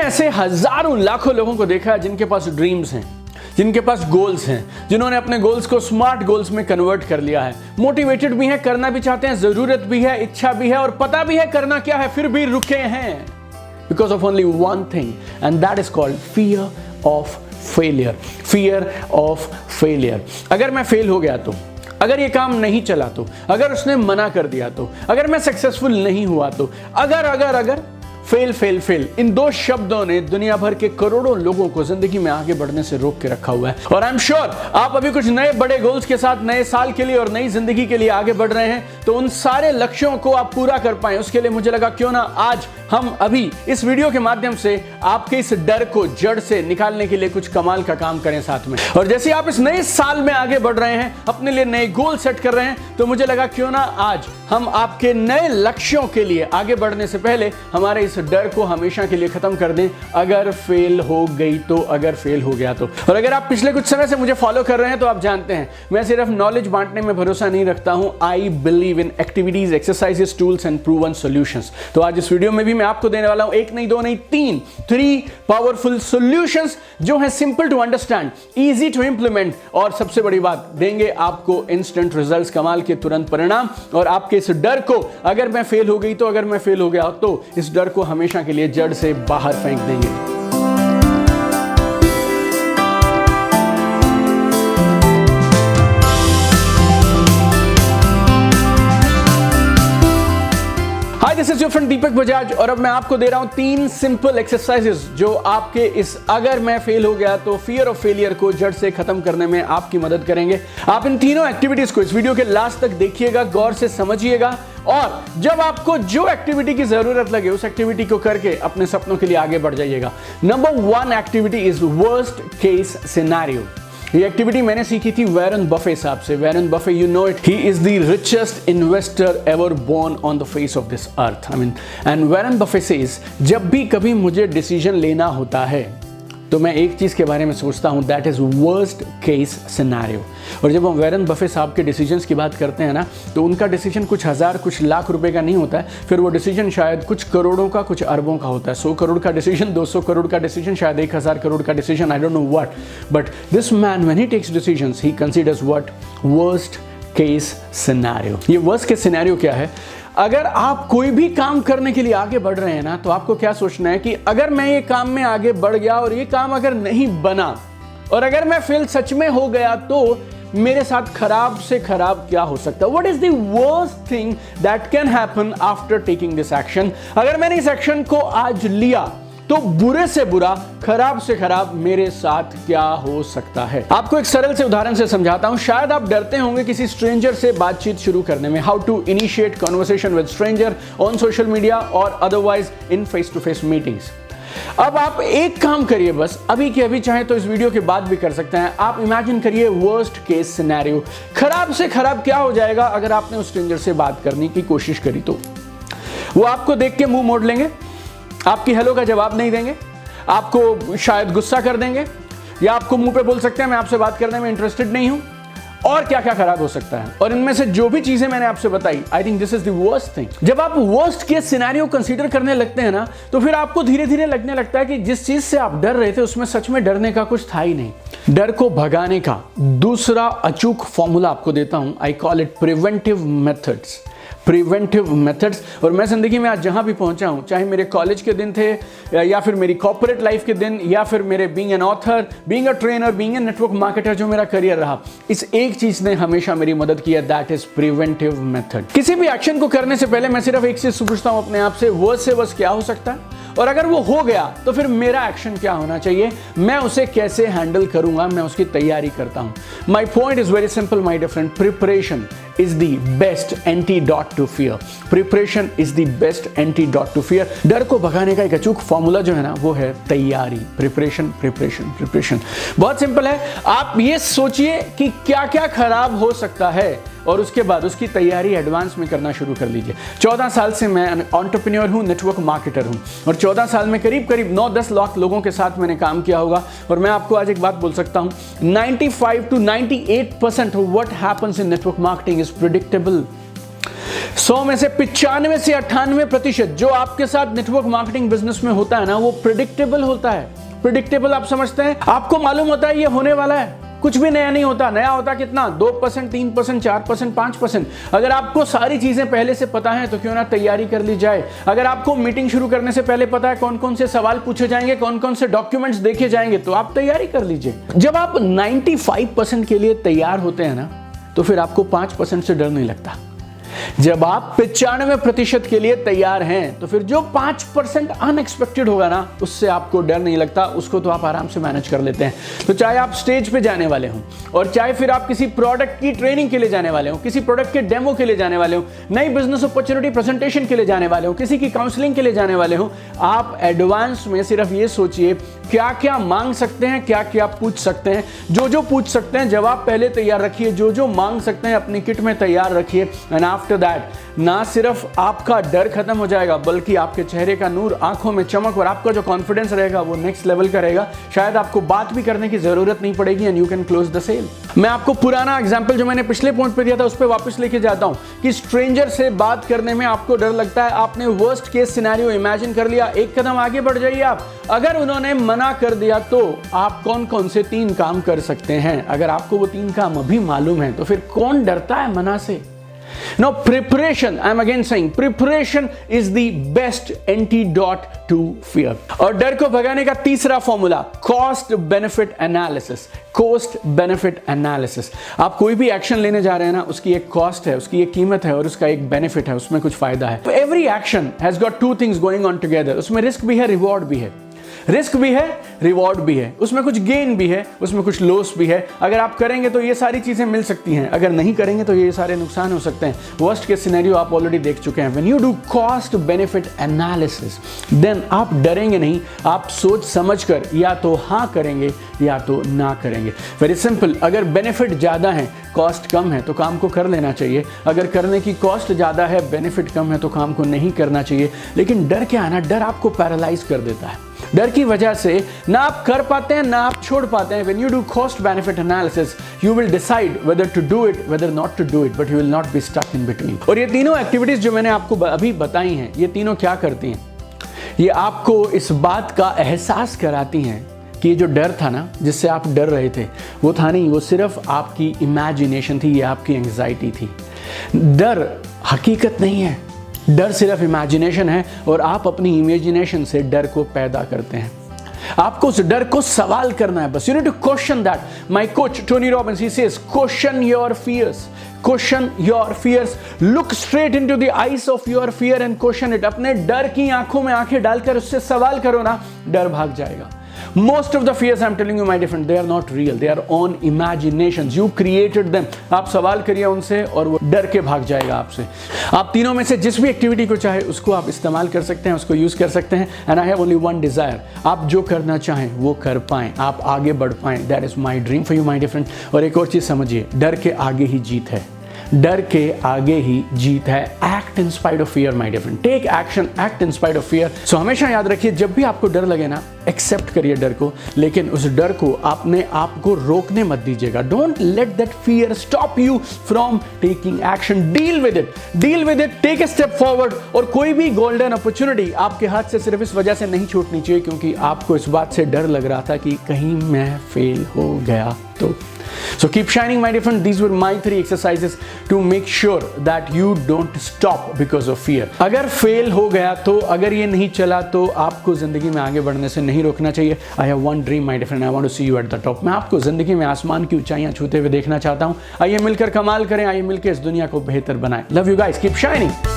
ऐसे हजारों लाखों लोगों को देखा है जिनके पास ड्रीम्स हैं, जिनके पास गोल्स हैं, जिन्होंने अपने गोल्स को स्मार्ट गोल्स में कन्वर्ट कर लिया है, मोटिवेटेड भी हैं, करना भी चाहते हैं, जरूरत भी है, इच्छा भी है और पता भी है करना क्या है, फिर भी रुके हैं because of only one thing and that is called fear of failure. Fear of failure. अगर मैं फेल हो गया तो, अगर ये काम नहीं चला तो, अगर उसने मना कर दिया तो, अगर मैं सक्सेसफुल नहीं हुआ तो, अगर फेल फेल फेल, इन दो शब्दों ने दुनिया भर के करोड़ों लोगों को जिंदगी में आगे बढ़ने से रोक के रखा हुआ है। और आई एम श्योर आप अभी कुछ नए बड़े गोल्स के साथ नए साल के लिए और नई जिंदगी के लिए आगे बढ़ रहे हैं, तो उन सारे लक्ष्यों को आप पूरा कर पाए उसके लिए मुझे लगा क्यों ना आज हम अभी इस वीडियो के माध्यम से आपके इस डर को जड़ से निकालने के लिए कुछ कमाल का काम करें साथ में। और जैसे आप इस नए साल में आगे बढ़ रहे हैं, अपने लिए नए गोल सेट कर रहे हैं, तो मुझे लगा क्यों ना आज हम आपके नए लक्ष्यों के लिए आगे बढ़ने से पहले हमारे इस डर को हमेशा के लिए खत्म कर दें। अगर फेल हो गई तो, अगर फेल हो गया तो। और अगर आप पिछले कुछ समय से मुझे फॉलो कर रहे हैं तो आप जानते हैं मैं सिर्फ नॉलेज बांटने में भरोसा नहीं रखता हूं। I believe in activities, exercises, tools and proven solutions. तो आज इस वीडियो में भी मैं आपको देने वाला हूं एक नहीं, दो नहीं, थ्री पावरफुल सॉल्यूशंस जो है simple to understand, easy to implement और सबसे बड़ी बात, देंगे आपको इंस्टेंट रिजल्ट्स, कमाल के तुरंत परिणाम। और आपके इस डर को, अगर मैं फेल हो गई तो, अगर मैं फेल हो गया तो, इस डर को हमेशा के लिए जड़ से बाहर फेंक देंगे। हाय, दिस इज योर फ्रेंड दीपक बजाज और अब मैं आपको दे रहा हूं 3 सिंपल एक्सरसाइजेस जो आपके इस अगर मैं फेल हो गया तो फियर ऑफ फेलियर को जड़ से खत्म करने में आपकी मदद करेंगे। आप इन तीनों एक्टिविटीज को इस वीडियो के लास्ट तक देखिएगा, गौर से समझिएगा और जब आपको जो एक्टिविटी की जरूरत लगे उस एक्टिविटी को करके अपने सपनों के लिए आगे बढ़ जाइएगा। Number 1 activity is worst case scenario. ये एक्टिविटी मैंने सीखी थी वॉरेन बफे साहब से। Warren Buffett, you know it, he is the richest investor ever born on the face of this earth. I mean, and Warren Buffett says, जब भी कभी मुझे डिसीजन लेना होता है तो मैं एक चीज के बारे में सोचता हूं, that is worst case scenario. और जब हम वॉरेन बफे साहब के डिसीजंस की बात करते हैं ना, तो उनका डिसीजन कुछ हजार, कुछ लाख रुपए का नहीं होता है, फिर वो डिसीजन शायद कुछ करोड़ों का, कुछ अरबों का होता है। 100 करोड़ का डिसीजन, 200 करोड़ का डिसीजन, शायद 1000 करोड़ का decision, I don't know what, but this man when he takes decisions he considers what, worst case scenario. ये वर्स्ट केस सिनेरियो क्या है? अगर आप कोई भी काम करने के लिए आगे बढ़ रहे हैं ना, तो आपको क्या सोचना है कि अगर मैं ये काम में आगे बढ़ गया और ये काम अगर नहीं बना और अगर मैं फेल सच में हो गया तो मेरे साथ खराब से खराब क्या हो सकता है? What is the worst thing that can happen after taking this action? अगर मैंने इस एक्शन को आज लिया तो बुरे से बुरा, खराब से खराब मेरे साथ क्या हो सकता है? आपको एक सरल से उदाहरण से समझाता हूं। शायद आप डरते होंगे किसी स्ट्रेंजर से बातचीत शुरू करने में। How to initiate conversation with stranger on social media और otherwise in face to face meetings. अब आप एक काम करिए, बस अभी के अभी, चाहे तो इस वीडियो के बाद भी कर सकते हैं। आप इमेजिन करिए वर्स्ट केस सिनेरियो, खराब से खराब क्या हो जाएगा अगर आपने उस स्ट्रेंजर से बात करने की कोशिश करी तो? वो आपको देख के मुंह मोड़ लेंगे, आपकी हेलो का जवाब नहीं देंगे, आपको शायद गुस्सा कर देंगे, या आपको मुंह पे बोल सकते हैं मैं आपसे बात करने में इंटरेस्टेड नहीं हूं। और क्या क्या खराब हो सकता है? और इनमें से जो भी चीजें मैंने आपसे बताई, I think this is the worst thing. जब आप वर्स्ट केस सिनेरियो कंसीडर करने लगते हैं ना, तो फिर आपको धीरे धीरे लगने लगता है कि जिस चीज से आप डर रहे थे उसमें सच में डरने का कुछ था ही नहीं। डर को भगाने का दूसरा अचूक फॉर्मूला आपको देता हूं। I call it preventive methods. Preventive methods. और मैं जिंदगी में आज जहां भी पहुंचा हूं, चाहे मेरे कॉलेज के दिन थे या फिर मेरी कॉर्पोरेट लाइफ के दिन, या फिर मेरे being an author, being a trainer, being a network marketer जो मेरा करियर रहा, इस एक चीज ने हमेशा मेरी मदद किया, दैट इज प्रिवेंटिव मेथड। किसी भी एक्शन को करने से पहले मैं सिर्फ एक चीज पूछता हूं अपने आप से, वर्स्ट से वर्स्ट क्या हो सकता है? और अगर वो हो गया तो फिर मेरा एक्शन क्या होना चाहिए? मैं उसे कैसे हैंडल करूंगा? मैं उसकी तैयारी करता हूं। My point is very simple my dear friend, preparation is the best antidote to fear. Preparation is the best antidote to fear. डर को भगाने का एक अचूक फॉर्मूला जो है ना, वो है तैयारी। Preparation, preparation, preparation. बहुत सिंपल है। आप ये सोचिए कि क्या क्या खराब हो सकता है और उसके बाद उसकी तैयारी एडवांस में करना शुरू कर लीजिए। 14 साल से मैं एंटरप्रेन्योर हूँ, नेटवर्क मार्केटर हूँ, और 14 साल में करीब करीब 9-10 लाख लोगों के साथ मैंने काम किया होगा। और मैं आपको आज एक बात बोल सकता हूँ, 95 to 98% of what happens in network marketing is predictable. 100 में से 95 से 98% जो आपके साथ नेटवर्क मार्केटिंग बिजनेस में होता है ना, वो प्रिडिक्टेबल होता है। प्रिडिक्टेबल आप समझते हैं, आपको मालूम होता है ये होने वाला है, कुछ भी नया नहीं होता। नया होता कितना? 2%, 3%, 4%, 5%। अगर आपको सारी चीजें पहले से पता है तो क्यों ना तैयारी कर ली जाए। अगर आपको मीटिंग शुरू करने से पहले पता है कौन कौन से सवाल पूछे जाएंगे, कौन कौन से डॉक्यूमेंट्स देखे जाएंगे, तो आप तैयारी कर लीजिए। जब आप 95% के लिए तैयार होते हैं ना, तो फिर आपको 5% से डर नहीं लगता। जब आप 95% के लिए तैयार हैं, तो फिर जो 5% अनएक्सपेक्टेड होगा ना, उससे आपको डर नहीं लगता, उसको तो आप आराम से मैनेज कर लेते हैं। तो चाहे आप स्टेज पे जाने वाले हों, और चाहे फिर आप किसी प्रोडक्ट की ट्रेनिंग के लिए जाने वाले हो, किसी प्रोडक्ट के डेमो के लिए जाने वाले हो, नई बिजनेस अपॉर्चुनिटी प्रेजेंटेशन के लिए जाने वाले हो, किसी की काउंसलिंग के लिए जाने वाले हो, आप एडवांस में सिर्फ ये सोचिए क्या क्या मांग सकते हैं, क्या क्या पूछ सकते हैं। जो जो पूछ सकते हैं जवाब पहले तैयार रखिए, जो जो मांग सकते हैं अपनी किट में तैयार रखिए। एंड आफ्टर दैट ना सिर्फ आपका डर खत्म हो जाएगा, बल्कि आपके चेहरे का नूर, आंखों में चमक और आपका जो कॉन्फिडेंस रहेगा वो नेक्स्ट लेवल का रहेगा। शायद आपको बात भी करने की जरूरत नहीं पड़ेगी and you can close the sale. मैं आपको पुराना एग्जांपल जो मैंने पिछले पॉइंट पे दिया था उस पर वापस लेके जाता हूं कि स्ट्रेंजर से बात करने में आपको डर लगता है। आपने वर्स्ट केस सिनेरियो इमेजिन कर लिया, एक कदम आगे बढ़ जाइए आप। अगर उन्होंने मना कर दिया तो आप कौन कौन से 3 काम कर सकते हैं? अगर आपको वो 3 काम अभी मालूम है तो फिर कौन डरता है मना से? Now preparation, I am again saying preparation is the best antidote to fear। और डर को भगाने का तीसरा formula, cost benefit analysis. Cost benefit analysis. आप कोई भी एक्शन लेने जा रहे हैं ना, उसकी एक कॉस्ट है, उसकी एक कीमत है और उसका एक बेनिफिट है, उसमें कुछ फायदा है। तो every action has got 2 things going on together. उसमें रिस्क भी है, रिवॉर्ड भी है। रिस्क भी है, रिवॉर्ड भी है, उसमें कुछ गेन भी है, उसमें कुछ लॉस भी है। अगर आप करेंगे तो ये सारी चीजें मिल सकती हैं, अगर नहीं करेंगे तो ये सारे नुकसान हो सकते हैं। वर्स्ट केस सिनेरियो आप ऑलरेडी देख चुके हैं। When you do cost benefit analysis, then आप डरेंगे नहीं, आप सोच समझकर या तो हाँ करेंगे या तो ना करेंगे। Very simple. अगर बेनिफिट ज्यादा है, कॉस्ट कम है, तो काम को कर लेना चाहिए। अगर करने की कॉस्ट ज्यादा है, बेनिफिट कम है, तो काम को नहीं करना चाहिए। लेकिन डर क्या है ना, डर आपको पैरालाइज कर देता है। डर की वजह से ना आप कर पाते हैं ना आप छोड़ पाते हैं। When you do cost benefit analysis, you will decide whether to do it, whether not to do it, but you will not be stuck in between। और ये तीनों एक्टिविटीज जो मैंने आपको अभी बताई हैं, ये तीनों क्या करती हैं? ये आपको इस बात का एहसास कराती हैं कि ये जो डर था ना, जिससे आप डर रहे थे, वो था नहीं, वो सिर्फ आपकी इमेजिनेशन थी, ये आपकी एंग्जाइटी थी। डर हकीकत नहीं है, डर सिर्फ इमेजिनेशन है और आप अपनी इमेजिनेशन से डर को पैदा करते हैं। आपको उस डर को सवाल करना है बस। You need to question that. My coach Tony Robbins, he says question your fears, question your fears, look straight into the eyes of your fear and question it. अपने डर की आंखों में आंखें डालकर उससे सवाल करो ना, डर भाग जाएगा। Most of the fears I'm telling you, my dear friend, they are not real. They are on imaginations. You created them. आप सवाल करिए उनसे और वो डर के भाग जाएगा आपसे। आप तीनों में से जिस भी एक्टिविटी को चाहे उसको आप इस्तेमाल कर सकते हैं, उसको यूज कर सकते हैं। And I have only one desire. आप जो करना चाहें वो कर पाएं, आप आगे बढ़ पाएं। That is my dream for you, my dear friend। और एक और चीज समझिए, डर के आगे ही जीत है। डर के आगे ही जीत है। Act in spite of fear, my dear friend. Take action, act in spite of fear. So हमेशा याद रखिए, जब भी आपको डर लगे ना, एक्सेप्ट करिए डर को, लेकिन उस डर को अपने आप को रोकने मत दीजिएगा। Don't let that fear stop you from taking action. Deal with it, deal with it, take a step forward. और कोई भी गोल्डन अपॉर्चुनिटी आपके हाथ से सिर्फ इस वजह से नहीं छूटनी चाहिए क्योंकि आपको इस बात से डर लग रहा था कि कहीं मैं फेल हो गया तो। So keep shining, my dear friend. These were my 3 exercises to make sure that you don't stop because of fear. अगर फेल हो गया तो, अगर ये नहीं चला तो आपको जिंदगी में आगे बढ़ने से नहीं रोकना चाहिए। I have one dream, my dear friend. I want to see you at the top. मैं आपको जिंदगी में आसमान की ऊंचाइयां छूते हुए देखना चाहता हूं। आइए मिलकर कमाल करें, आइए मिलकर इस दुनिया को बेहतर बनाएं। Love you guys. Keep shining.